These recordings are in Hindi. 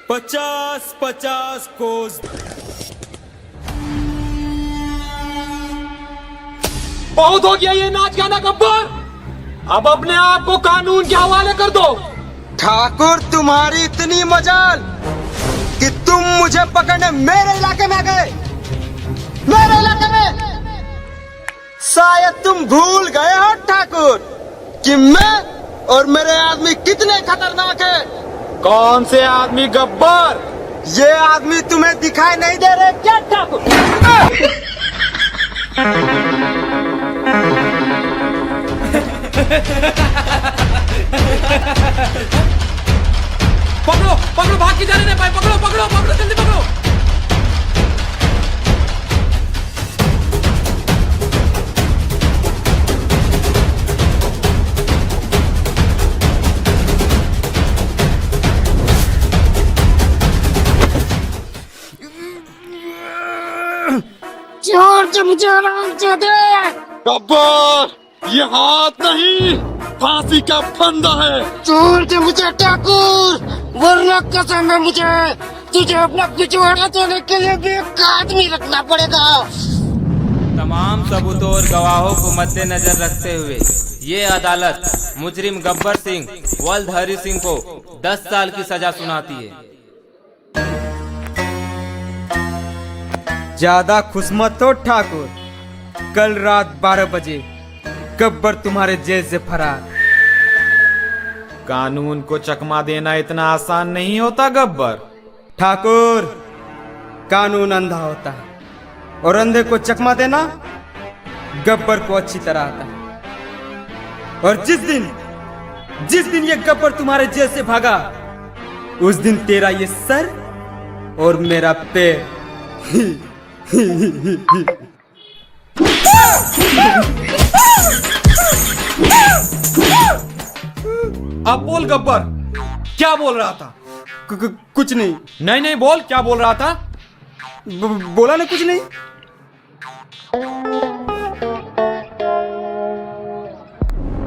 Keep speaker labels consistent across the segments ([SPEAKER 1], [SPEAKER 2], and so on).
[SPEAKER 1] 50-50 कोस।
[SPEAKER 2] बहुत हो गया ये नाच गाना गब्बर, अब अपने आप को कानून के हवाले कर दो।
[SPEAKER 3] ठाकुर, तुम्हारी इतनी मजाल कि तुम मुझे पकड़ने मेरे इलाके में आ गए। मेरे इलाके में शायद तुम भूल गए हो ठाकुर कि मैं और मेरे आदमी कितने खतरनाक हैं।
[SPEAKER 2] कौन से आदमी गब्बर?
[SPEAKER 3] ये आदमी तुम्हें दिखाई नहीं दे रहे क्या ठाकुर?
[SPEAKER 2] पकड़ो पकड़ो, भाग के जाने नहीं पाए। पकड़ो पकड़ो पकड़ो, जल्दी पकड़ो।
[SPEAKER 4] छोड़ दे मुझे आराम से दे।
[SPEAKER 2] गब्बर, ये हाथ नहीं, फांसी का फंदा है।
[SPEAKER 4] छोड़ दे मुझे ठाकुर, वरना कसम है मुझे तुझे अपना पिछवाड़ा देने के लिए भी एक आदमी रखना पड़ेगा।
[SPEAKER 1] तमाम सबूतों और गवाहों को मद्देनजर रखते हुए ये अदालत मुजरिम गब्बर सिंह वल्द हरी सिंह को 10 साल की सजा सुनाती है।
[SPEAKER 3] ज्यादा खुश मत हो ठाकुर, कल रात 12 बजे गब्बर तुम्हारे जेल से फरार।
[SPEAKER 5] कानून को चकमा देना इतना आसान नहीं होता गब्बर।
[SPEAKER 3] ठाकुर, कानून अंधा होता है और अंधे को चकमा देना गब्बर को अच्छी तरह आता है। और जिस दिन ये गब्बर तुम्हारे जेल से भागा, उस दिन तेरा ये सर और मेरा पैर
[SPEAKER 2] अब बोल गब्बर, क्या बोल रहा था?
[SPEAKER 3] कुछ नहीं।
[SPEAKER 2] नहीं नहीं बोल, क्या बोल रहा था?
[SPEAKER 3] बोला ना कुछ नहीं।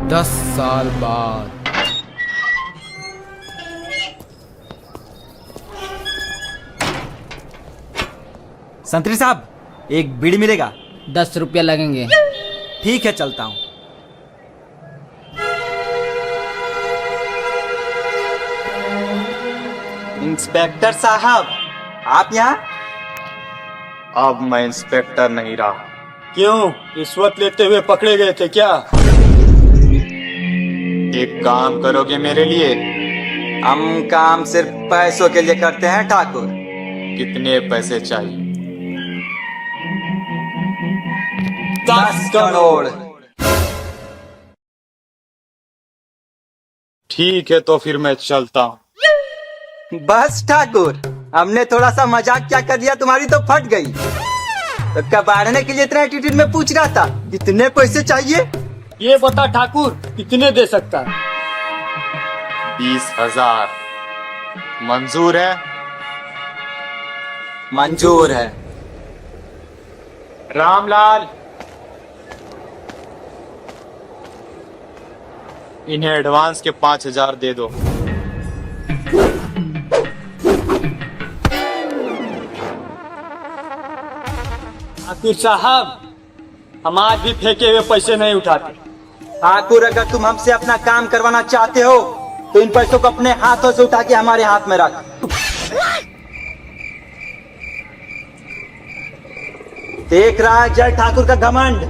[SPEAKER 1] 10 साल बाद
[SPEAKER 6] संतरी साहब, एक बीड़ी मिलेगा?
[SPEAKER 7] 10 रुपया लगेंगे।
[SPEAKER 6] ठीक है, चलता हूँ। इंस्पेक्टर साहब, आप यहाँ?
[SPEAKER 5] अब मैं इंस्पेक्टर नहीं रहा।
[SPEAKER 2] क्यों, रिश्वत लेते हुए पकड़े गए थे क्या?
[SPEAKER 5] एक काम करोगे मेरे लिए?
[SPEAKER 6] हम काम सिर्फ पैसों के लिए करते हैं ठाकुर।
[SPEAKER 5] कितने पैसे चाहिए?
[SPEAKER 6] 10 करोड़।
[SPEAKER 5] ठीक है, तो फिर मैं चलता हूँ।
[SPEAKER 6] बस ठाकुर, हमने थोड़ा सा मजाक क्या कर दिया, तुम्हारी तो फट गई। तो कबाड़ने के लिए इतना एटीट्यूड में पूछ रहा था, कितने पैसे चाहिए?
[SPEAKER 2] ये बता ठाकुर, कितने दे सकता है?
[SPEAKER 5] 20,000 मंजूर है?
[SPEAKER 6] मंजूर है।
[SPEAKER 5] रामलाल, इन्हें एडवांस के 5,000 दे दो।
[SPEAKER 2] ठाकुर साहब, हम आज भी फेंके हुए पैसे नहीं उठाते।
[SPEAKER 6] ठाकुर, अगर तुम हमसे अपना काम करवाना चाहते हो तो इन पैसों को अपने हाथों से उठा के हमारे हाथ में रख। देख रहा है जय ठाकुर का घमंड,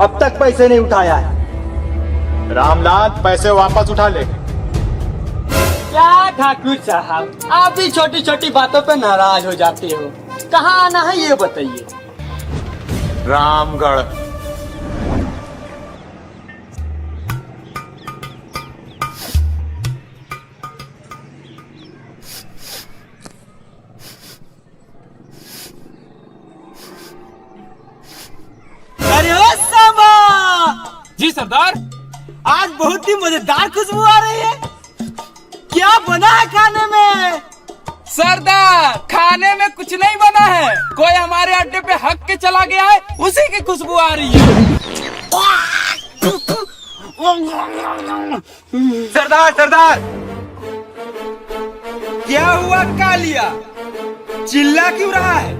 [SPEAKER 6] अब तक पैसे नहीं उठाया है।
[SPEAKER 5] रामलाल, पैसे वापस उठा ले।
[SPEAKER 2] क्या ठाकुर साहब, आप भी छोटी छोटी बातों पे नाराज हो जाते हो। कहाँ आना है ये बताइए।
[SPEAKER 5] रामगढ़।
[SPEAKER 3] अरे ओ सांबा!
[SPEAKER 2] जी सरदार।
[SPEAKER 3] आज बहुत ही मजेदार खुशबू आ रही है। क्या बना है खाने में?
[SPEAKER 7] सरदार, खाने में कुछ नहीं बना है, कोई हमारे अड्डे पे हक के चला गया है, उसी की खुशबू आ रही है।
[SPEAKER 3] सरदार, सरदार, क्या हुआ कालिया? चिल्ला क्यों रहा है?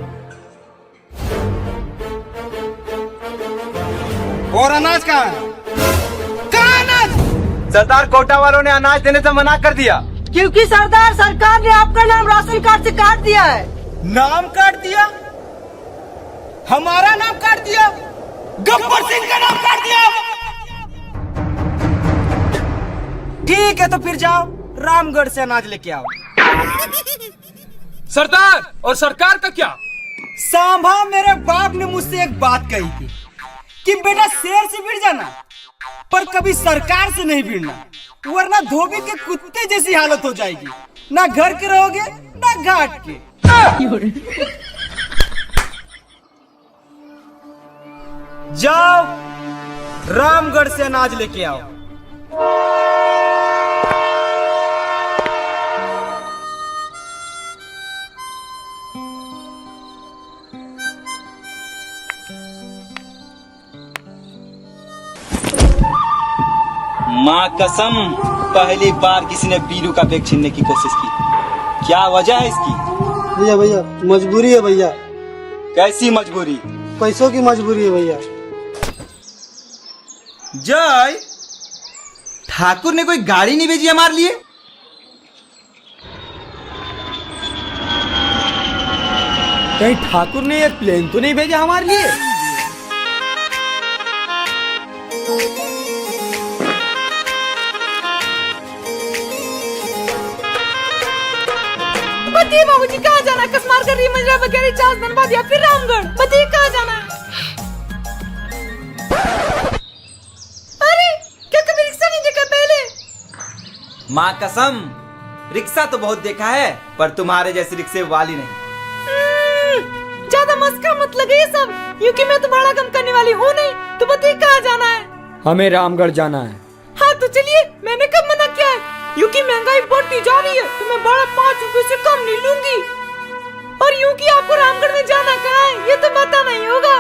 [SPEAKER 3] और अनाज कहाँ है? कहाँ अनाज?
[SPEAKER 6] सरदार कोटा वालों ने अनाज देने से मना कर दिया।
[SPEAKER 2] क्योंकि सरदार सरकार ने आपका नाम राशन कार्ड से काट दिया है।
[SPEAKER 3] नाम काट दिया? हमारा नाम काट दिया? गब्बर सिंह का नाम काट दिया? ठीक है, तो फिर जाओ रामगढ़ से अनाज लेके आओ।
[SPEAKER 7] सरदार और सरकार का क्या?
[SPEAKER 3] सांभा मेरे बाप ने मुझसे एक बात कही थी कि बेटा शेर से भिड़ जाना, पर कभी सरकार से नहीं भिड़ना, वरना धोबी के कुत्ते जैसी हालत हो जाएगी। ना घर के रहोगे ना घाट के। जाओ रामगढ़ से अनाज लेके आओ।
[SPEAKER 6] माँ कसम, पहली बार किसी ने बीरू का बैग छीनने की कोशिश की। क्या वजह है इसकी?
[SPEAKER 2] भैया भैया मजबूरी है भैया,
[SPEAKER 6] कैसी मजबूरी?
[SPEAKER 2] पैसों की मजबूरी है भैया।
[SPEAKER 6] जय, ठाकुर ने कोई गाड़ी नहीं भेजी हमारे लिए?
[SPEAKER 3] कहीं ठाकुर ने एक प्लेन तो नहीं भेजा हमारे लिए?
[SPEAKER 8] बताइए बाबूजी कहाँ जाना है? कसमार कर रही मंजरा वगैरह चार्ज बनवा दिया, फिर रामगढ़। बताइए कहाँ जाना है? अरे क्या कभी रिक्शा नहीं देखा पहले?
[SPEAKER 6] माँ कसम, रिक्शा तो बहुत देखा है, पर तुम्हारे जैसी रिक्शे वाली नहीं।
[SPEAKER 8] ज्यादा मस्का मत लगे ये सब, क्योंकि मैं तुम्हारा गम करने वाली हूँ नहीं। तो बताइए कहाँ जाना है?
[SPEAKER 3] हमें रामगढ़ जाना है।
[SPEAKER 8] हाँ तो चलिए, मैंने कब मना किया है? क्योंकि महंगाई बढ़ती जा रही है तो मैं भाड़ा 5 रुपए से कम नहीं लूंगी। और यूं कि आपको रामगढ़ में जाना कहाँ है ये तो पता नहीं होगा।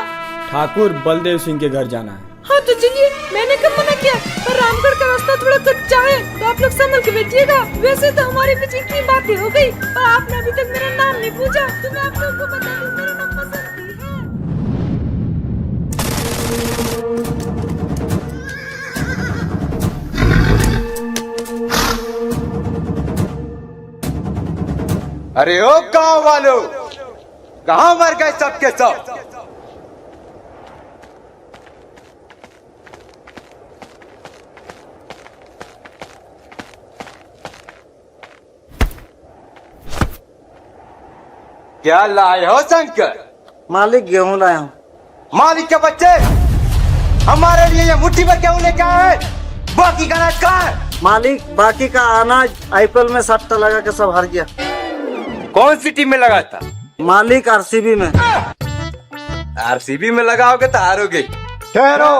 [SPEAKER 3] ठाकुर बलदेव सिंह के घर जाना है।
[SPEAKER 8] हाँ तो चलिए, मैंने कब मना किया? पर रामगढ़ का रास्ता थोड़ा कच्चा है तो आप लोग संभल के बैठिएगा। वैसे तो हमारे बीच इतनी बातें हो गई और आपने अभी तक मेरा नाम नहीं पूछा, तो मैं आप लोगों को बता दूं मेरा नाम बसंती है।
[SPEAKER 6] अरे ओ गांव वालों, कहाँ मर गए सबके सब? क्या लाए हो शंकर?
[SPEAKER 2] मालिक गेहूँ लाया हूँ।
[SPEAKER 6] मालिक के बच्चे, हमारे लिए ये मुट्ठी भर गेहूं लेके आए, बाकी का अनाज कहाँ है?
[SPEAKER 2] मालिक बाकी का अनाज आईपीएल में सट्टा लगा के सब हार गया।
[SPEAKER 6] कौन सी टीम में लगा था?
[SPEAKER 2] मालिक आरसीबी में।
[SPEAKER 6] आरसीबी में लगाओगे तो हारोगे। ठहरो,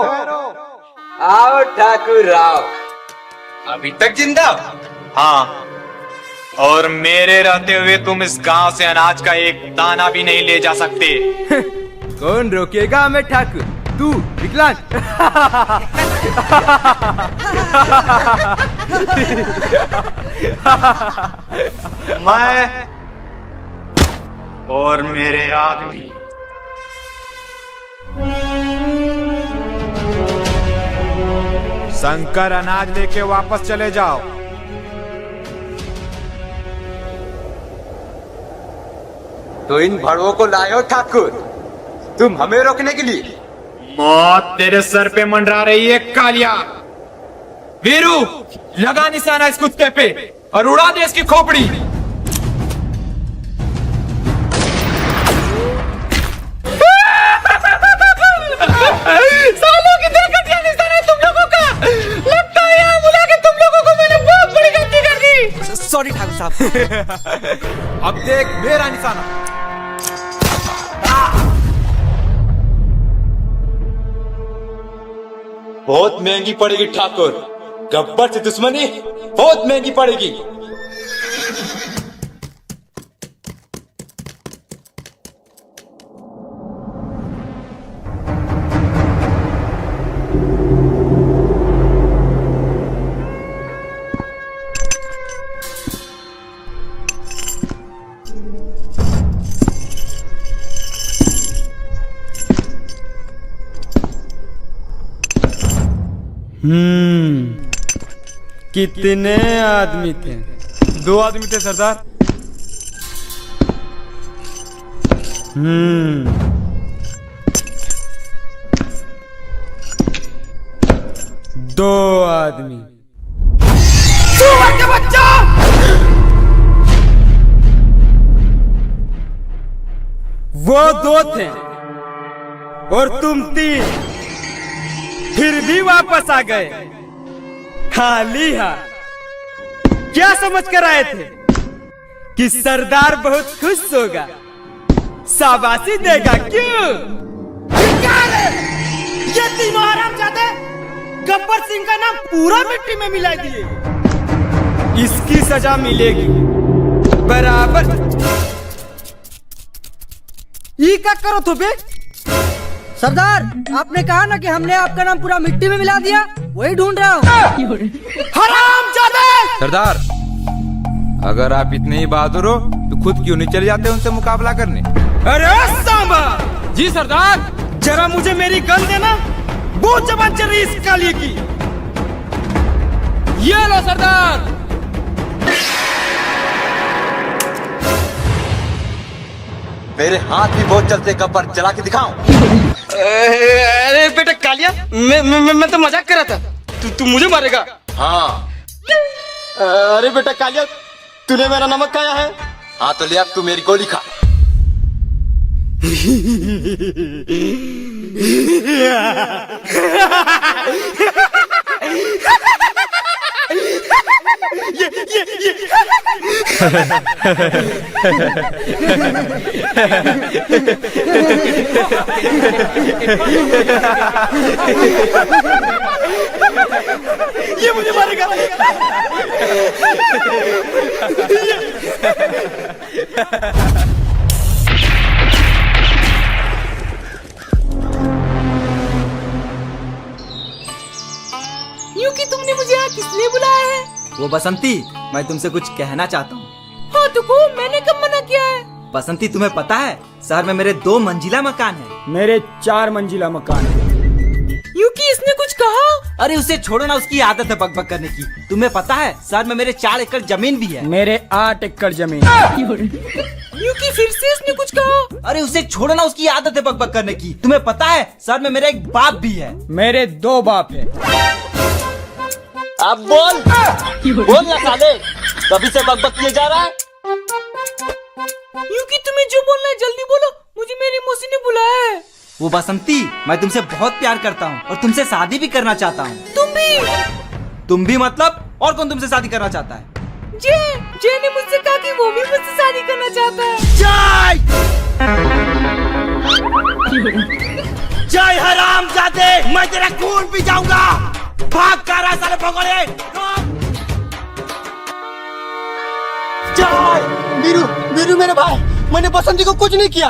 [SPEAKER 6] आओ ठाकुर आओ। अभी तक जिंदा?
[SPEAKER 5] हाँ, और मेरे रहते हुए तुम इस गांव से अनाज का एक दाना भी नहीं ले जा सकते।
[SPEAKER 3] कौन रोकेगा हमें ठाकुर? तू विकलांग।
[SPEAKER 5] मैं और मेरे आदमी शंकर, अनाज लेके वापस चले जाओ।
[SPEAKER 6] तो इन भड़वों को लाए हो ठाकुर, तुम हमें रोकने के लिए?
[SPEAKER 5] मौत तेरे सर पे मंडरा रही है कालिया। वीरू, लगा निशाना इस कुत्ते पे और उड़ा दे इसकी खोपड़ी।
[SPEAKER 8] सालों की दुर्घटना निशाना है तुम लोगों का। लगता है यहाँ बुला के तुम लोगों को मैंने बहुत बड़ी गलती कर दी।
[SPEAKER 3] सॉरी ठाकुर साहब।
[SPEAKER 5] अब देख मेरा निशाना। बहुत महंगी पड़ेगी ठाकुर, गब्बर से दुश्मनी बहुत महंगी पड़ेगी।
[SPEAKER 3] कितने आदमी थे?
[SPEAKER 5] 2 आदमी थे सरदार।
[SPEAKER 3] दो आदमी। वो 2 थे और तुम 3, फिर भी वापस आ गए खाली हाथ। क्या समझ कर आए थे कि सरदार बहुत खुश होगा, शाबाशी देगा? क्यों? ये तीनों हरामजादे गब्बर सिंह का नाम पूरा मिट्टी में मिला दिए। इसकी सजा मिलेगी बराबर। ये क्या करो तो बे?
[SPEAKER 2] सरदार, आपने कहा ना कि हमने आपका नाम पूरा मिट्टी में मिला दिया, वही ढूंढ रहा हूँ।
[SPEAKER 3] हरामजादे!
[SPEAKER 5] सरदार, अगर आप इतने ही बहादुर हो तो खुद क्यों नहीं चले जाते उनसे मुकाबला करने?
[SPEAKER 3] अरे सांबा!
[SPEAKER 7] जी सरदार।
[SPEAKER 3] जरा मुझे मेरी गन देना। बहुत जबान चल रही है इस कालिए की।
[SPEAKER 7] ये लो सरदार।
[SPEAKER 6] मेरे हाथ भी बहुत चलते, गब्बर चला के दिखाऊं?
[SPEAKER 2] अरे बेटा कालिया, मैं तो मजाक कर रहा था। तू मुझे मारेगा?
[SPEAKER 6] हाँ।
[SPEAKER 2] अरे बेटा कालिया, तूने मेरा नमक खाया है?
[SPEAKER 6] हाँ तो ले, अब तू मेरी गोली खा।
[SPEAKER 3] ये मुझे मारेगा।
[SPEAKER 8] यूं कि तुमने मुझे यहाँ किस लिए बुलाया है?
[SPEAKER 6] वो बसंती, मैं तुमसे कुछ कहना चाहता हूँ।
[SPEAKER 8] हाँ तो को, मैंने कब मना किया है?
[SPEAKER 6] बसंती, तुम्हें पता है शहर में मेरे 2 मंजिला मकान है।
[SPEAKER 3] मेरे 4 मंजिला मकान है।
[SPEAKER 8] यूं कि इसने कुछ कहा?
[SPEAKER 6] अरे उसे छोड़ो ना, उसकी आदत है बकबक करने की। तुम्हें पता है शहर में मेरे 4 एकड़ जमीन भी है।
[SPEAKER 3] मेरे 8 एकड़ जमीन।
[SPEAKER 8] यूं कि फिर से इसने कुछ कहा?
[SPEAKER 6] अरे उसे छोड़ो ना, उसकी आदत है बकबक करने की। तुम्हें पता है शहर में मेरा एक बाप भी है।
[SPEAKER 3] मेरे 2 बाप है।
[SPEAKER 2] अब बोल ना साले, कभी से बकबक किए जा रहा है।
[SPEAKER 8] यूं कि तुम्हें जो बोलना है जल्दी बोलो, मुझे मेरी मौसी ने बुलाया है।
[SPEAKER 6] वो बसंती, मैं तुमसे बहुत प्यार करता हूँ और तुमसे शादी भी करना चाहता हूँ। तुम भी मतलब? और कौन तुमसे शादी करना चाहता है?
[SPEAKER 8] जे ने मुझसे कहा कि वो भी मुझसे शादी करना चाहता है।
[SPEAKER 3] जय हरामजादे, मैं तेरा खून पी जाऊंगा। भाग कर रहा साले भगोड़े।
[SPEAKER 2] वीरू मेरे भाई, मैंने बसंती को कुछ नहीं किया।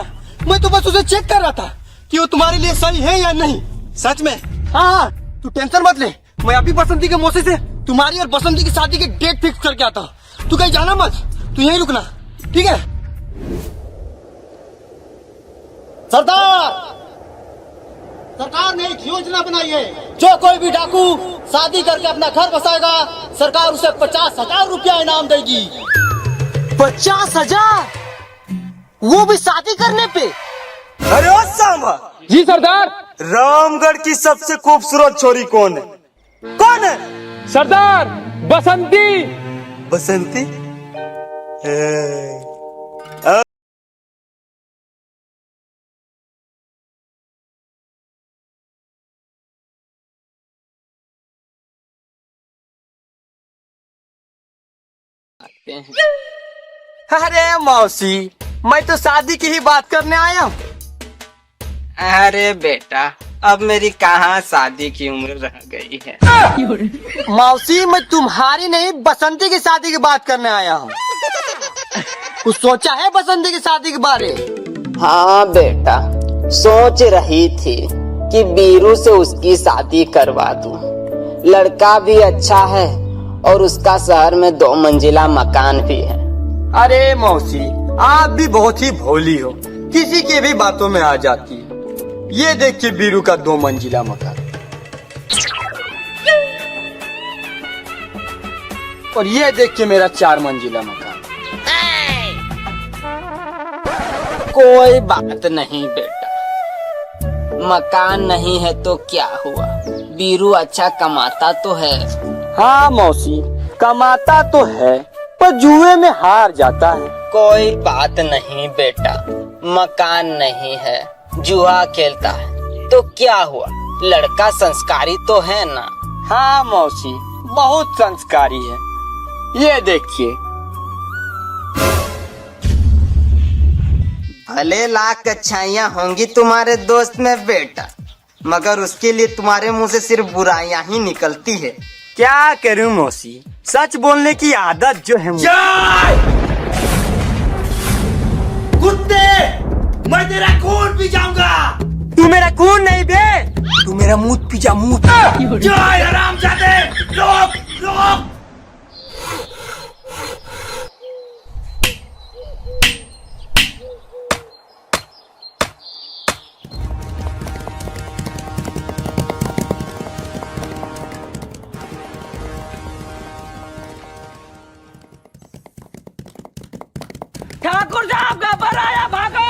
[SPEAKER 2] मैं तो बस उसे चेक कर रहा था कि वो तुम्हारे लिए सही है या नहीं। सच में? हाँ, तू टेंशन मत ले। मैं अभी बसंती के मौसी से तुम्हारी और बसंती की शादी की डेट फिक्स करके आता हूँ। तू कहीं जाना मत, तू यहीं रुकना, ठीक है? सरकार ने एक योजना बनाई है। जो कोई भी डाकू शादी करके अपना घर बसाएगा, सरकार उसे 50,000 रुपया इनाम देगी। 50,000? वो भी शादी करने पे?
[SPEAKER 3] अरे ओ सांबा!
[SPEAKER 7] जी सरदार।
[SPEAKER 3] रामगढ़ की सबसे खूबसूरत छोरी कौन है? कौन है?
[SPEAKER 7] सरदार, बसंती।
[SPEAKER 3] बसंती?
[SPEAKER 2] अरे मौसी, मैं तो शादी की ही बात करने आया हूँ।
[SPEAKER 9] अरे बेटा, अब मेरी कहाँ शादी की उम्र रह गई है।
[SPEAKER 2] मौसी, मैं तुम्हारी नहीं बसंती की शादी की बात करने आया हूँ। कुछ सोचा है बसंती की शादी के बारे?
[SPEAKER 9] हाँ बेटा, सोच रही थी कि बीरू से उसकी शादी करवा दूं। लड़का भी अच्छा है और उसका शहर में 2 मंजिला मकान भी है।
[SPEAKER 2] अरे मौसी, आप भी बहुत ही भोली हो, किसी की भी बातों में आ जाती है। ये देखिए बीरू का 2 मंजिला मकान। और ये देखिए मेरा 4 मंजिला मकान।
[SPEAKER 9] कोई बात नहीं बेटा, मकान नहीं है तो क्या हुआ, बीरू अच्छा कमाता तो है।
[SPEAKER 2] हाँ मौसी, कमाता तो है पर जुए में हार जाता है।
[SPEAKER 9] कोई बात नहीं बेटा, मकान नहीं है, जुआ खेलता है तो क्या हुआ, लड़का संस्कारी तो है ना।
[SPEAKER 2] हाँ मौसी, बहुत संस्कारी है। ये देखिए।
[SPEAKER 6] भले लाख अच्छाइयाँ होंगी तुम्हारे दोस्त में बेटा, मगर उसके लिए तुम्हारे मुंह से सिर्फ बुराइयां ही निकलती है।
[SPEAKER 2] क्या करूं मौसी, सच बोलने की आदत जो है
[SPEAKER 4] कुत्ते, मैं तेरा खून पी जाऊंगा।
[SPEAKER 2] तू मेरा खून नहीं बे, तू मेरा मुंह पी जा, मुंह।
[SPEAKER 4] जय हरामजादे, रोक रोक।
[SPEAKER 7] ठाकुर साहब गब्बर आया, भागो।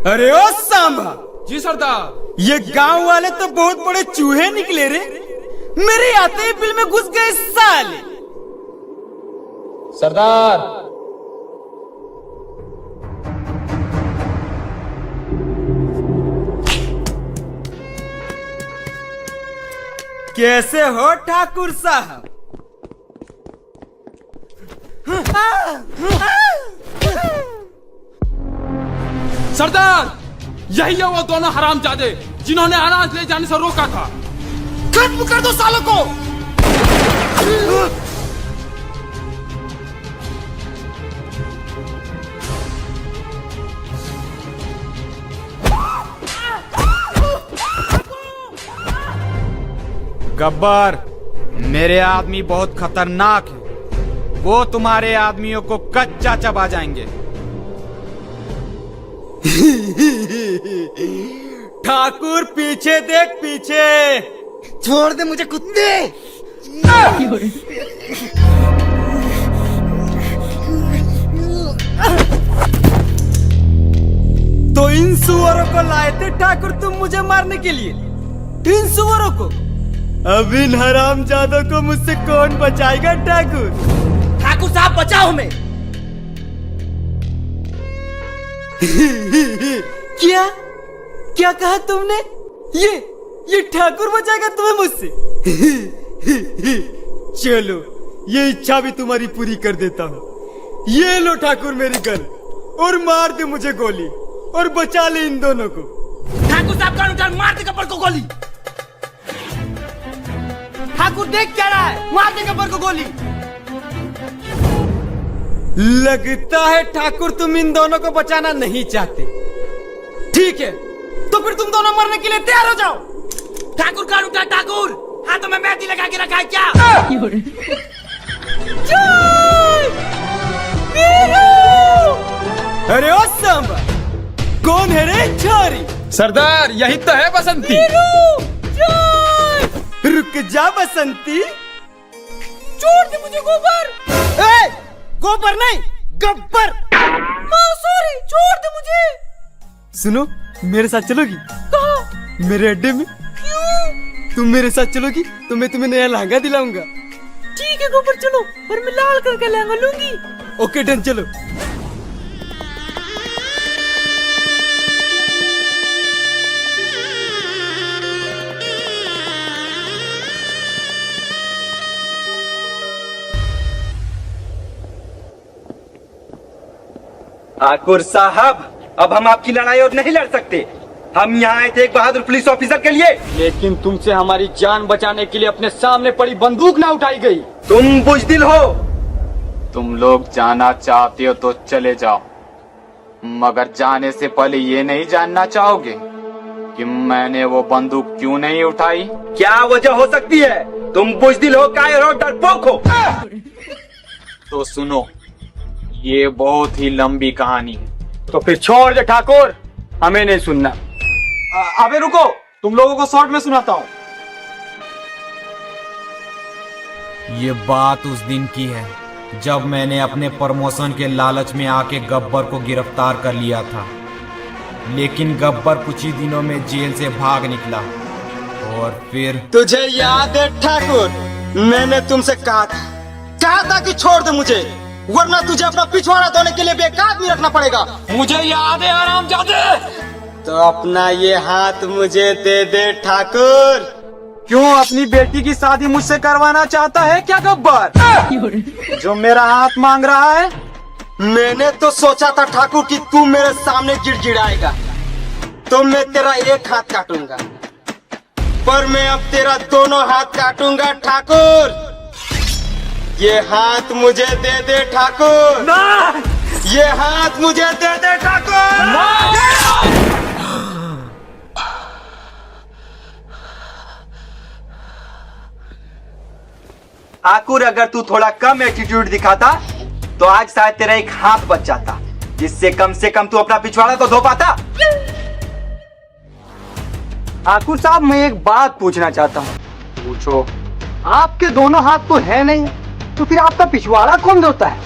[SPEAKER 3] अरे ओ सांबा,
[SPEAKER 7] जी सरदार।
[SPEAKER 3] ये गांव वाले तो बहुत बड़े चूहे निकले रे, मेरे आते ही बिल में घुस गए साले।
[SPEAKER 7] सरदार,
[SPEAKER 3] कैसे हो ठाकुर साहब?
[SPEAKER 7] सरदार, यही है वो दोनों हरामजादे जिन्होंने अनाज ले जाने से रोका था। खत्म कर दो सालों को।
[SPEAKER 3] गब्बर, मेरे आदमी बहुत खतरनाक है, वो तुम्हारे आदमियों को कच्चा चबा जाएंगे। ठाकुर पीछे देख, पीछे।
[SPEAKER 2] छोड़ दे मुझे कुत्ते।
[SPEAKER 3] तो इन सुअरों को लाए थे ठाकुर तुम मुझे मारने के लिए? इन सुअरों को? अब इन हरामजादों को मुझसे कौन बचाएगा ठाकुर?
[SPEAKER 4] ठाकुर साहब बचाओ हमें।
[SPEAKER 3] क्या क्या कहा तुमने? ये ठाकुर बचाएगा तुम्हें मुझसे? चलो, ये इच्छा भी तुम्हारी पूरी कर देता हूँ। ये लो ठाकुर मेरी गन, और मार दे मुझे गोली, और बचा ले इन दोनों को।
[SPEAKER 4] ठाकुर साहब का उठा, मार दे गब्बर को गोली। ठाकुर देख क्या रहा है, मार दे गब्बर को गोली।
[SPEAKER 3] लगता है ठाकुर तुम इन दोनों को बचाना नहीं चाहते। ठीक है, तो फिर तुम दोनों मरने के लिए तैयार हो जाओ।
[SPEAKER 4] ठाकुर का उठा, ठाकुर हाथों में मेहंदी लगा के रखा है क्या?
[SPEAKER 3] अरे ओ सांबा, कौन है रे छोरी?
[SPEAKER 7] सरदार, यही तो है बसंती।
[SPEAKER 3] रुक जा बसंती।
[SPEAKER 8] छोड़ दे मुझे गोबर।
[SPEAKER 2] ए, गोबर नहीं, गब्बर।
[SPEAKER 8] सॉरी, छोड़ दे मुझे।
[SPEAKER 3] सुनो, मेरे साथ चलोगी?
[SPEAKER 8] कहाँ?
[SPEAKER 3] मेरे अड्डे में।
[SPEAKER 8] क्यों?
[SPEAKER 3] तुम मेरे साथ चलोगी तो मैं तुम्हें नया लहंगा दिलाऊंगा।
[SPEAKER 8] ठीक है गोबर, चलो, पर मैं लाल कलर का लहंगा लूंगी।
[SPEAKER 3] ओके डन, चलो।
[SPEAKER 6] ठाकुर साहब, अब हम आपकी लड़ाई और नहीं लड़ सकते। हम यहाँ आए थे एक बहादुर पुलिस ऑफिसर के लिए।
[SPEAKER 2] लेकिन तुमसे हमारी जान बचाने के लिए अपने सामने पड़ी बंदूक ना उठाई गई।
[SPEAKER 6] तुम बुजदिल हो।
[SPEAKER 5] तुम लोग जाना चाहते हो तो चले जाओ, मगर जाने से पहले ये नहीं जानना चाहोगे कि मैंने वो बंदूक क्यों नहीं उठाई?
[SPEAKER 6] क्या वजह हो सकती है? तुम बुजदिल हो, कायर हो, डरपोक हो।
[SPEAKER 5] तो सुनो, ये बहुत ही लंबी कहानी है।
[SPEAKER 2] तो फिर छोड़ दे ठाकुर, हमें नहीं सुनना।
[SPEAKER 5] अबे रुको, तुम लोगों को शॉर्ट में सुनाता हूँ। ये बात उस दिन की है जब मैंने अपने प्रमोशन के लालच में आके गब्बर को गिरफ्तार कर लिया था, लेकिन गब्बर कुछ ही दिनों में जेल से भाग निकला। और फिर
[SPEAKER 2] तुझे याद है ठाकुर, मैंने तुमसे कहा था कि छोड़ दे मुझे, वरना तुझे अपना पिछवाड़ा धोने के लिए एक आदमी रखना पड़ेगा।
[SPEAKER 7] मुझे याद है हरामजादे।
[SPEAKER 2] तो अपना ये हाथ मुझे दे दे ठाकुर।
[SPEAKER 5] क्यों अपनी बेटी की शादी मुझसे करवाना चाहता है क्या गब्बर, जो मेरा हाथ मांग रहा है?
[SPEAKER 2] मैंने तो सोचा था ठाकुर कि तू मेरे सामने गिड़गिड़ाएगा तो मैं तेरा एक हाथ काटूंगा, पर मैं अब तेरा दोनों हाथ काटूंगा ठाकुर। ये हाथ मुझे दे दे ठाकुर।
[SPEAKER 5] ना!
[SPEAKER 2] ये हाथ मुझे दे दे ठाकुर।
[SPEAKER 6] ठाकुर, अगर तू थोड़ा कम एटीट्यूड दिखाता तो आज शायद तेरा एक हाथ बच जाता, जिससे कम से कम तू अपना पिछवाड़ा तो धो पाता। ठाकुर साहब, मैं एक बात पूछना चाहता हूँ।
[SPEAKER 2] पूछो। आपके दोनों हाथ तो है नहीं, तो फिर आपका पिछवाड़ा कौन धोता है?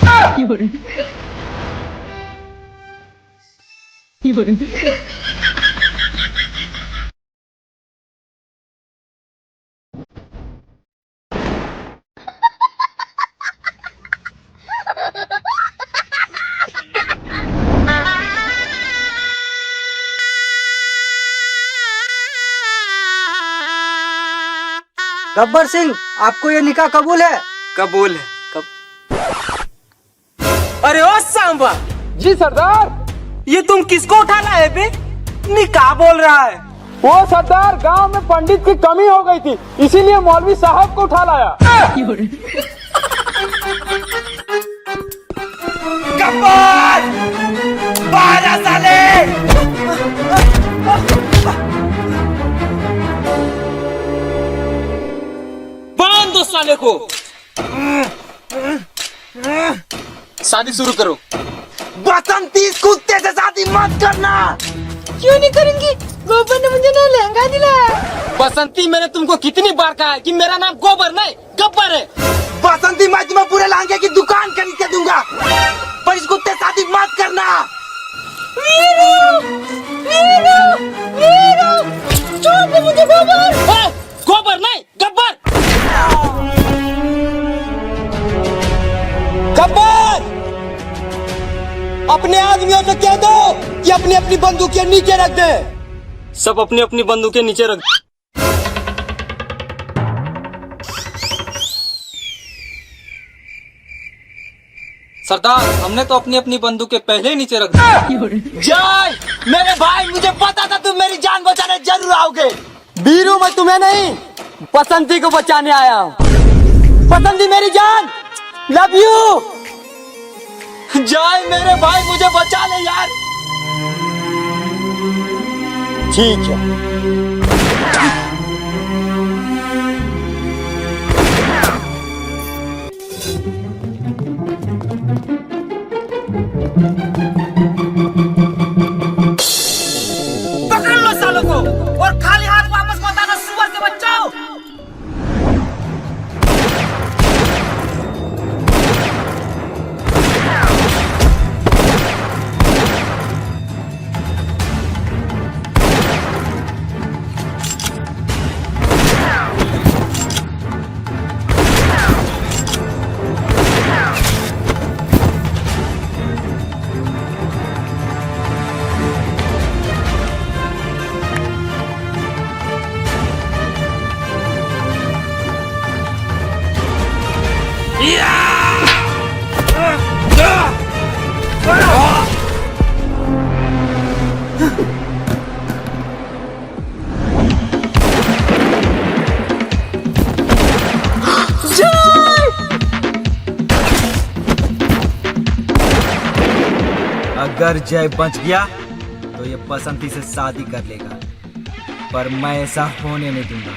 [SPEAKER 6] गब्बर सिंह, आपको ये निकाह कबूल है?
[SPEAKER 3] कबूल है।
[SPEAKER 7] अरे ओ सांबा
[SPEAKER 2] जी सरदार।
[SPEAKER 7] ये तुम किसको उठा लाए बे? निकाह बोल रहा है।
[SPEAKER 2] वो सरदार, गांव में पंडित की कमी हो गई थी, इसीलिए मौलवी साहब को उठा लाया।
[SPEAKER 7] गब्बर बाहर आ साले। बांध दो साले को।
[SPEAKER 2] शादी शुरू करो।
[SPEAKER 7] बसंती इस कुत्ते से शादी मत करना।
[SPEAKER 8] क्यों नहीं करेंगी? गोबर ने मुझे ना लहंगा दिलाया।
[SPEAKER 2] बसंती, मैंने तुमको कितनी बार कहा है कि मेरा नाम गोबर नहीं गब्बर है।
[SPEAKER 7] बसंती, मैं तुम्हें पूरे लहंगे की दुकान खरीद के दूंगा, पर इस कुत्ते से शादी मत करना।
[SPEAKER 8] वीरू, वीरू, वीरू, छोड़ दे मुझे गोबर।
[SPEAKER 2] गोबर नहीं, गब्बर। गब्बर, अपने आदमियों से कह दो कि अपनी अपनी बंदूकें नीचे रख दे। सब अपनी अपनी बंदूकें नीचे रख। सरदार, हमने तो अपनी अपनी बंदूकें पहले ही नीचे रख दी। जय मेरे भाई, मुझे पता था तुम मेरी जान बचाने जरूर आओगे। वीरू, मैं तुम्हें नहीं, बसंती को बचाने आया हूँ। बसंती मेरी जान, लव यू। जय मेरे भाई, मुझे बचा ले यार। ठीक है।
[SPEAKER 7] पकड़ लो सालों को और खाली हाथ वापस मत आना, सुअर के बच्चों।
[SPEAKER 5] अगर जय बच गया तो ये बसंती से शादी कर लेगा, पर मैं ऐसा होने नहीं दूंगा।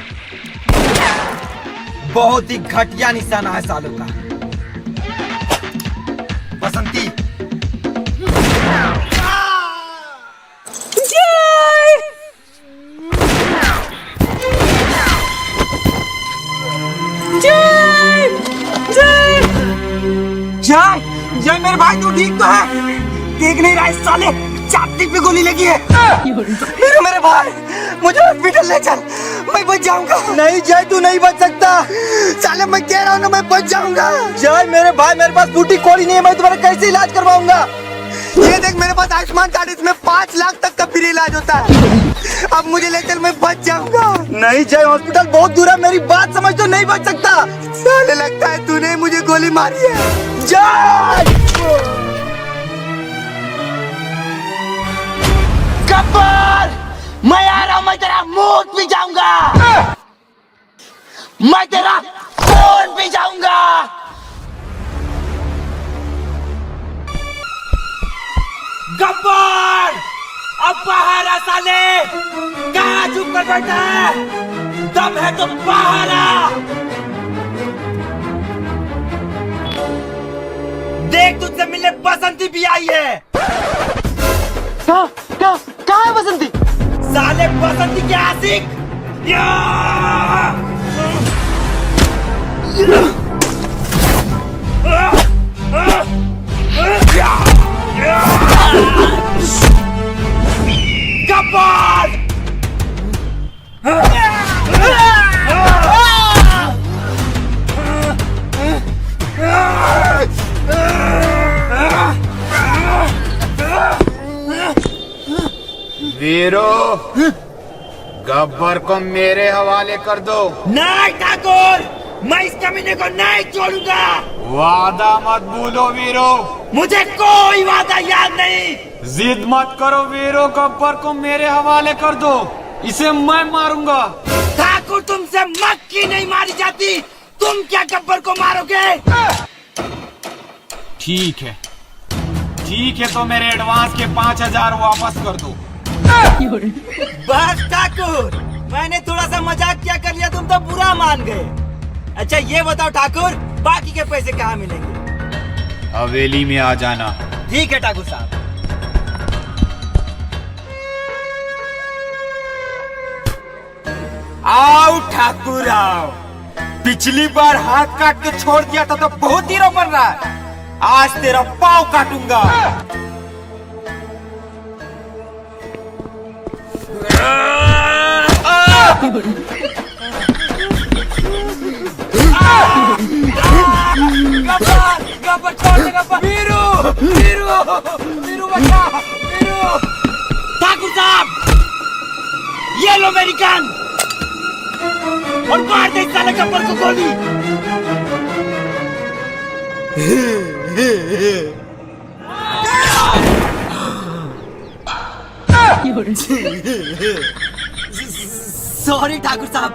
[SPEAKER 3] बहुत ही घटिया निशाना है सालों का। बसंती
[SPEAKER 2] जय जय मेरे भाई, तू ठीक तो है? देख नहीं रहा इस साले छाती पे गोली लगी है। मेरे भाई, मुझे हॉस्पिटल ले चल, मैं बच जाऊंगा। नहीं जय, तू नहीं बच सकता। साले मैं कह रहा हूँ ना, मैं बच जाऊंगा। जय मेरे भाई, मेरे पास बूटी कौड़ी नहीं है, मैं तुम्हारा कैसे इलाज करवाऊंगा? ये देख मेरे पास आयुष्मान कार्ड, इसमें 5 लाख तक का फ्री इलाज होता है। अब मुझे ले चल, मैं बच जाऊंगा। नहीं जय, हॉस्पिटल बहुत दूर है, मेरी बात समझ, तो नहीं बच सकता। साले लगता है तूने मुझे गोली मारी है। जय गब्बर, मैं आ रहा हूं, मैं तेरा मूत पी जाऊंगा, मैं तेरा खून पी जाऊंगा।
[SPEAKER 3] गब्बर, अब बाहर आ साले, कहाँ चुप कर बैठा है? दम है तो बाहर आ। देख, तुझसे मिलने बसंती भी आई है।
[SPEAKER 2] कहाँ है बसंती?
[SPEAKER 3] साले बसंती के आशिक। गब्बर,
[SPEAKER 5] वीरो, गब्बर को मेरे हवाले कर दो।
[SPEAKER 3] नहीं ठाकुर, मैं इस कमीने को नहीं छोड़ूंगा।
[SPEAKER 5] वादा मत भूलो वीरो।
[SPEAKER 3] मुझे कोई वादा याद नहीं।
[SPEAKER 5] जिद मत करो वीरो, गब्बर को मेरे हवाले कर दो, इसे मैं मारूंगा।
[SPEAKER 3] ठाकुर, तुमसे मक्खी नहीं मारी जाती, तुम क्या गब्बर को मारोगे?
[SPEAKER 5] ठीक है, तो मेरे एडवांस के 5000 वापस कर दो।
[SPEAKER 3] बस ठाकुर, मैंने थोड़ा सा मजाक क्या कर लिया, तुम तो बुरा मान गए। अच्छा ये बताओ ठाकुर, बाकी के पैसे कहाँ मिलेंगे?
[SPEAKER 5] हवेली में आ जाना।
[SPEAKER 3] ठीक है ठाकुर साहब। आओ ठाकुर आओ। पिछली बार हाथ काट के छोड़ दिया था तो बहुत हीरो बन रहा है, आज तेरा पाँव काटूंगा। गब्बर छोड़ दे, गब्बर। वीरू, वीरू, वीरू बचा, वीरू। ठाकुर साहब, ये लो मेरी गन और मार दे साले गब्बर को गोली। सॉरी ठाकुर साहब।